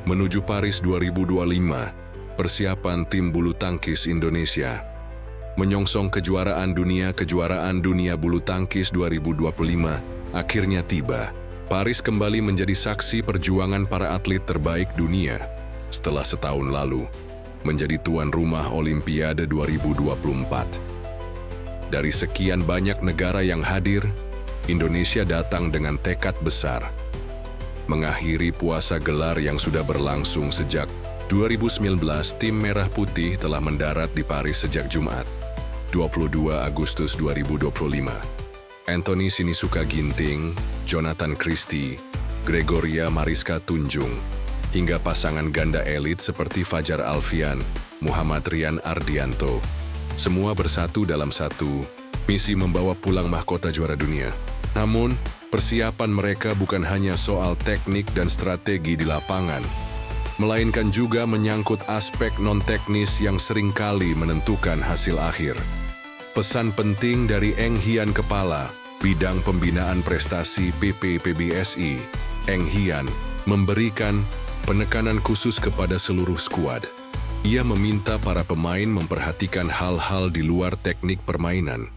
Menuju Paris 2025, persiapan tim bulu tangkis Indonesia. Menyongsong kejuaraan dunia bulu tangkis 2025 akhirnya tiba. Paris kembali menjadi saksi perjuangan para atlet terbaik dunia setelah setahun lalu menjadi tuan rumah Olimpiade 2024. Dari sekian banyak negara yang hadir, Indonesia datang dengan tekad besar. Mengakhiri puasa gelar yang sudah berlangsung sejak 2019, tim Merah Putih telah mendarat di Paris sejak Jumat, 22 Agustus 2025. Anthony Sinisuka Ginting, Jonathan Christie, Gregoria Mariska Tunjung, hingga pasangan ganda elit seperti Fajar Alfian, Muhammad Rian Ardianto. Semua bersatu dalam satu misi membawa pulang mahkota juara dunia. Namun, persiapan mereka bukan hanya soal teknik dan strategi di lapangan, melainkan juga menyangkut aspek non-teknis yang seringkali menentukan hasil akhir. Pesan penting dari Eng Hian, Kepala Bidang Pembinaan Prestasi PPPBSI, Eng Hian, memberikan penekanan khusus kepada seluruh skuad. Ia meminta para pemain memperhatikan hal-hal di luar teknik permainan,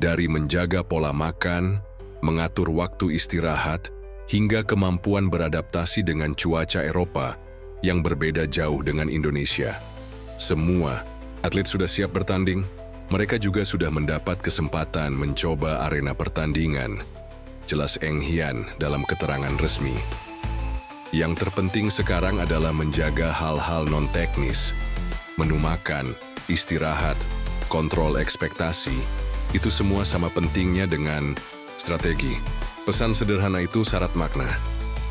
dari menjaga pola makan, mengatur waktu istirahat, hingga kemampuan beradaptasi dengan cuaca Eropa yang berbeda jauh dengan Indonesia. Semua atlet sudah siap bertanding, mereka juga sudah mendapat kesempatan mencoba arena pertandingan, jelas Eng Hian dalam keterangan resmi. Yang terpenting sekarang adalah menjaga hal-hal non-teknis, menu makan, istirahat, kontrol ekspektasi, itu semua sama pentingnya dengan strategi. Pesan sederhana itu syarat makna.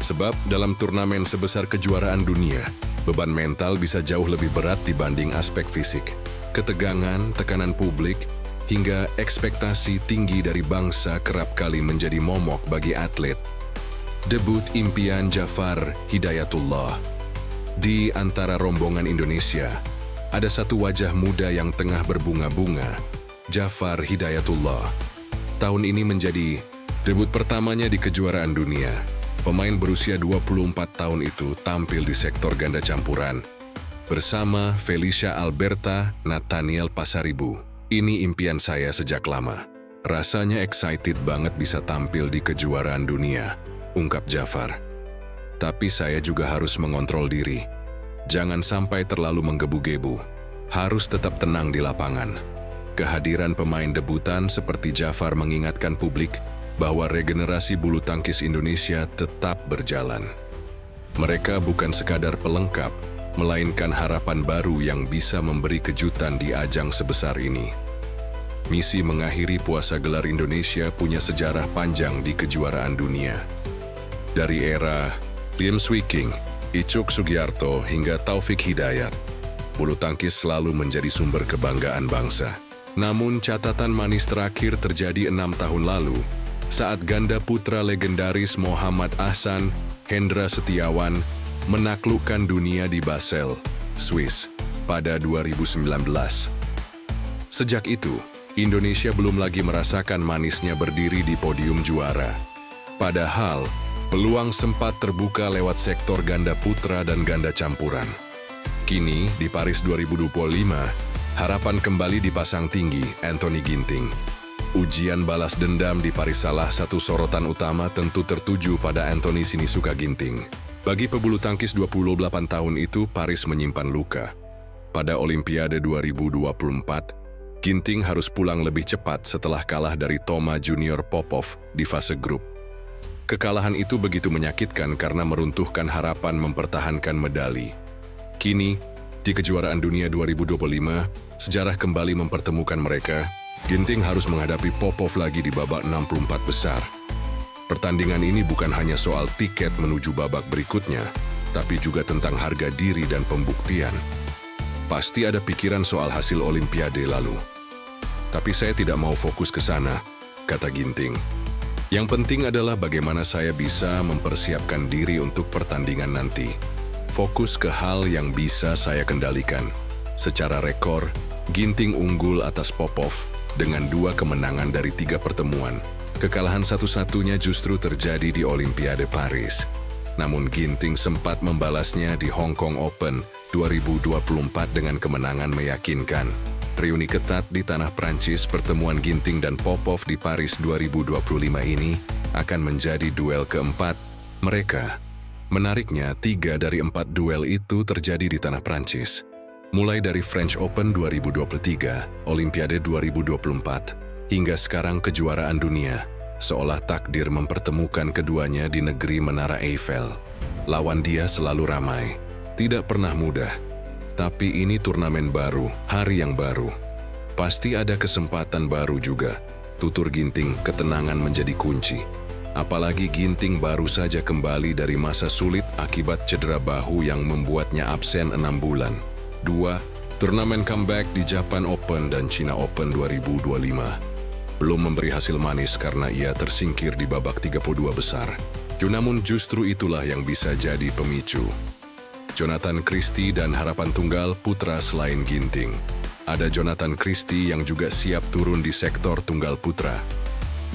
Sebab dalam turnamen sebesar kejuaraan dunia, beban mental bisa jauh lebih berat dibanding aspek fisik. Ketegangan, tekanan publik, hingga ekspektasi tinggi dari bangsa kerap kali menjadi momok bagi atlet. Debut impian Jafar Hidayatullah. Di antara rombongan Indonesia, ada satu wajah muda yang tengah berbunga-bunga, Jafar Hidayatullah. Tahun ini menjadi debut pertamanya di kejuaraan dunia. Pemain berusia 24 tahun itu tampil di sektor ganda campuran bersama Felicia Alberta Nathaniel Pasaribu. Ini impian saya sejak lama. Rasanya excited banget bisa tampil di kejuaraan dunia, ungkap Jafar. Tapi saya juga harus mengontrol diri. Jangan sampai terlalu menggebu-gebu. Harus tetap tenang di lapangan. Kehadiran pemain debutan seperti Jafar mengingatkan publik bahwa regenerasi bulu tangkis Indonesia tetap berjalan. Mereka bukan sekadar pelengkap, melainkan harapan baru yang bisa memberi kejutan di ajang sebesar ini. Misi mengakhiri puasa gelar Indonesia punya sejarah panjang di kejuaraan dunia. Dari era Lim Swee King, Icuk Sugiarto hingga Taufik Hidayat, bulu tangkis selalu menjadi sumber kebanggaan bangsa. Namun catatan manis terakhir terjadi 6 tahun lalu, saat ganda putra legendaris Muhammad Ahsan, Hendra Setiawan menaklukkan dunia di Basel, Swiss, pada 2019. Sejak itu, Indonesia belum lagi merasakan manisnya berdiri di podium juara. Padahal, peluang sempat terbuka lewat sektor ganda putra dan ganda campuran. Kini, di Paris 2025, harapan kembali dipasang tinggi Anthony Ginting. Ujian balas dendam di Paris, salah satu sorotan utama tentu tertuju pada Anthony Sinisuka Ginting. Bagi pebulu tangkis 28 tahun itu, Paris menyimpan luka. Pada Olimpiade 2024, Ginting harus pulang lebih cepat setelah kalah dari Toma Junior Popov di fase grup. Kekalahan itu begitu menyakitkan karena meruntuhkan harapan mempertahankan medali. Kini, di kejuaraan dunia 2025, sejarah kembali mempertemukan mereka. Ginting harus menghadapi Popov lagi di babak 64 besar. Pertandingan ini bukan hanya soal tiket menuju babak berikutnya, tapi juga tentang harga diri dan pembuktian. Pasti ada pikiran soal hasil Olimpiade lalu. Tapi saya tidak mau fokus ke sana, kata Ginting. Yang penting adalah bagaimana saya bisa mempersiapkan diri untuk pertandingan nanti. Fokus ke hal yang bisa saya kendalikan. Secara rekor, Ginting unggul atas Popov dengan 2 kemenangan dari 3 pertemuan. Kekalahan satu-satunya justru terjadi di Olimpiade Paris. Namun Ginting sempat membalasnya di Hong Kong Open 2024 dengan kemenangan meyakinkan. Reuni ketat di tanah Prancis, pertemuan Ginting dan Popov di Paris 2025 ini akan menjadi duel keempat mereka. Menariknya, 3 dari 4 duel itu terjadi di tanah Prancis. Mulai dari French Open 2023, Olimpiade 2024, hingga sekarang kejuaraan dunia, seolah takdir mempertemukan keduanya di negeri Menara Eiffel. Lawan dia selalu ramai, tidak pernah mudah. Tapi ini turnamen baru, hari yang baru. Pasti ada kesempatan baru juga. Tutur Ginting, ketenangan menjadi kunci. Apalagi Ginting baru saja kembali dari masa sulit akibat cedera bahu yang membuatnya absen 6 bulan. 2. Turnamen comeback di Japan Open dan China Open 2025. Belum memberi hasil manis karena ia tersingkir di babak 32 besar. Namun justru itulah yang bisa jadi pemicu. Jonathan Christie dan harapan tunggal putra selain Ginting. Ada Jonathan Christie yang juga siap turun di sektor tunggal putra.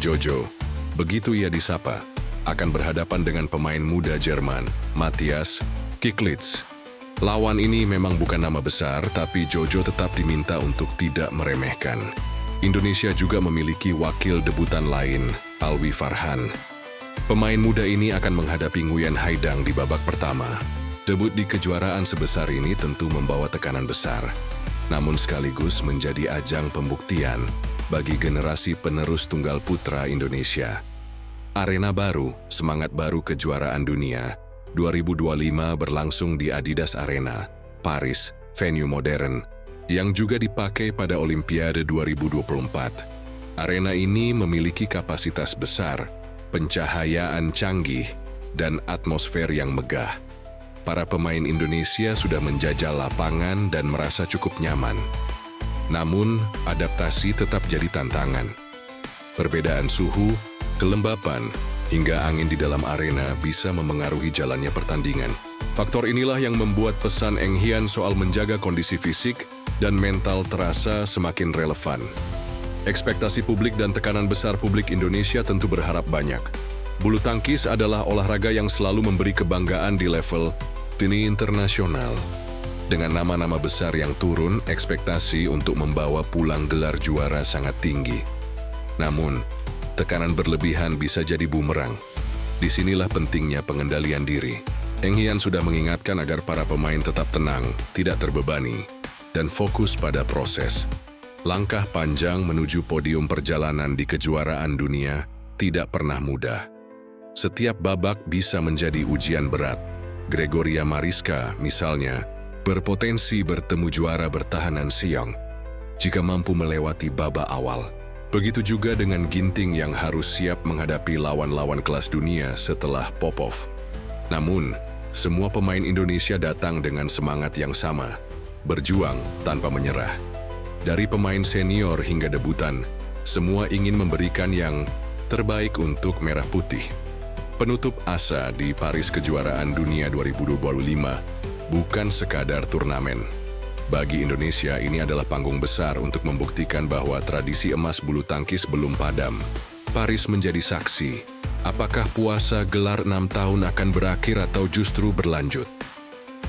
Jojo, begitu ia disapa, akan berhadapan dengan pemain muda Jerman, Matthias Kiklitz. Lawan ini memang bukan nama besar, tapi Jojo tetap diminta untuk tidak meremehkan. Indonesia juga memiliki wakil debutan lain, Alwi Farhan. Pemain muda ini akan menghadapi Nguyen Haidang di babak pertama. Debut di kejuaraan sebesar ini tentu membawa tekanan besar, namun sekaligus menjadi ajang pembuktian bagi generasi penerus tunggal putra Indonesia. Arena baru, semangat baru kejuaraan dunia 2025 berlangsung di Adidas Arena, Paris, venue modern, yang juga dipakai pada Olimpiade 2024. Arena ini memiliki kapasitas besar, pencahayaan canggih, dan atmosfer yang megah. Para pemain Indonesia sudah menjajal lapangan dan merasa cukup nyaman. Namun, adaptasi tetap jadi tantangan. Perbedaan suhu, kelembapan, hingga angin di dalam arena bisa memengaruhi jalannya pertandingan. Faktor inilah yang membuat pesan Eng Hian soal menjaga kondisi fisik dan mental terasa semakin relevan. Ekspektasi publik dan tekanan besar publik Indonesia tentu berharap banyak. Bulu tangkis adalah olahraga yang selalu memberi kebanggaan di level dunia internasional. Dengan nama-nama besar yang turun, ekspektasi untuk membawa pulang gelar juara sangat tinggi. Namun, tekanan berlebihan bisa jadi bumerang. Disinilah pentingnya pengendalian diri. Eng Hian sudah mengingatkan agar para pemain tetap tenang, tidak terbebani, dan fokus pada proses. Langkah panjang menuju podium perjalanan di kejuaraan dunia tidak pernah mudah. Setiap babak bisa menjadi ujian berat. Gregoria Mariska, misalnya, berpotensi bertemu juara bertahanan Siong jika mampu melewati babak awal. Begitu juga dengan Ginting yang harus siap menghadapi lawan-lawan kelas dunia setelah Popov. Namun, semua pemain Indonesia datang dengan semangat yang sama, berjuang tanpa menyerah. Dari pemain senior hingga debutan, semua ingin memberikan yang terbaik untuk Merah Putih. Penutup asa di Paris Kejuaraan Dunia 2025 bukan sekadar turnamen. Bagi Indonesia, ini adalah panggung besar untuk membuktikan bahwa tradisi emas bulu tangkis belum padam. Paris menjadi saksi. Apakah puasa gelar 6 tahun akan berakhir atau justru berlanjut?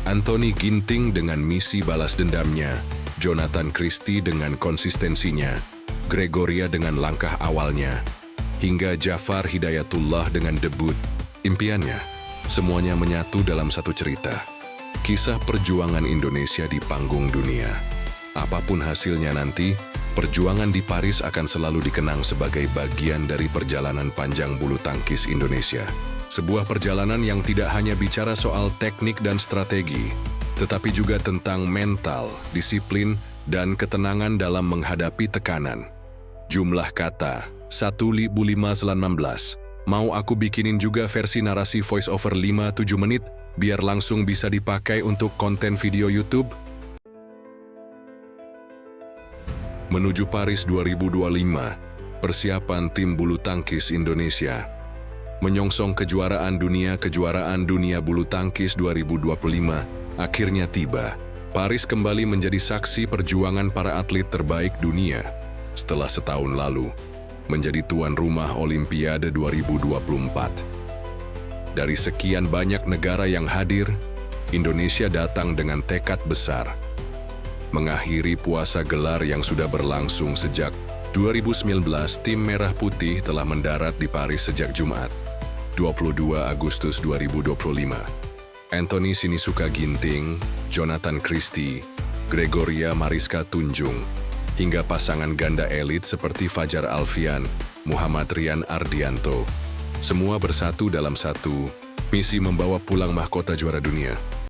Anthony Ginting dengan misi balas dendamnya, Jonathan Christie dengan konsistensinya, Gregoria dengan langkah awalnya, hingga Jafar Hidayatullah dengan debut impiannya. Semuanya menyatu dalam satu cerita. Kisah perjuangan Indonesia di panggung dunia. Apapun hasilnya nanti, perjuangan di Paris akan selalu dikenang sebagai bagian dari perjalanan panjang bulu tangkis Indonesia. Sebuah perjalanan yang tidak hanya bicara soal teknik dan strategi, tetapi juga tentang mental, disiplin, dan ketenangan dalam menghadapi tekanan. Jumlah kata, 1519. Mau aku bikinin juga versi narasi voice over 5-7 menit, biar langsung bisa dipakai untuk konten video YouTube? Menuju Paris 2025, persiapan tim bulu tangkis Indonesia. Menyongsong kejuaraan dunia bulu tangkis 2025 akhirnya tiba. Paris kembali menjadi saksi perjuangan para atlet terbaik dunia setelah setahun lalu menjadi tuan rumah Olimpiade 2024. Dari sekian banyak negara yang hadir, Indonesia datang dengan tekad besar. Mengakhiri puasa gelar yang sudah berlangsung sejak 2019, tim Merah Putih telah mendarat di Paris sejak Jumat, 22 Agustus 2025. Anthony Sinisuka Ginting, Jonathan Christie, Gregoria Mariska Tunjung, hingga pasangan ganda elit seperti Fajar Alfian, Muhammad Rian Ardianto. Semua bersatu dalam satu misi membawa pulang mahkota juara dunia.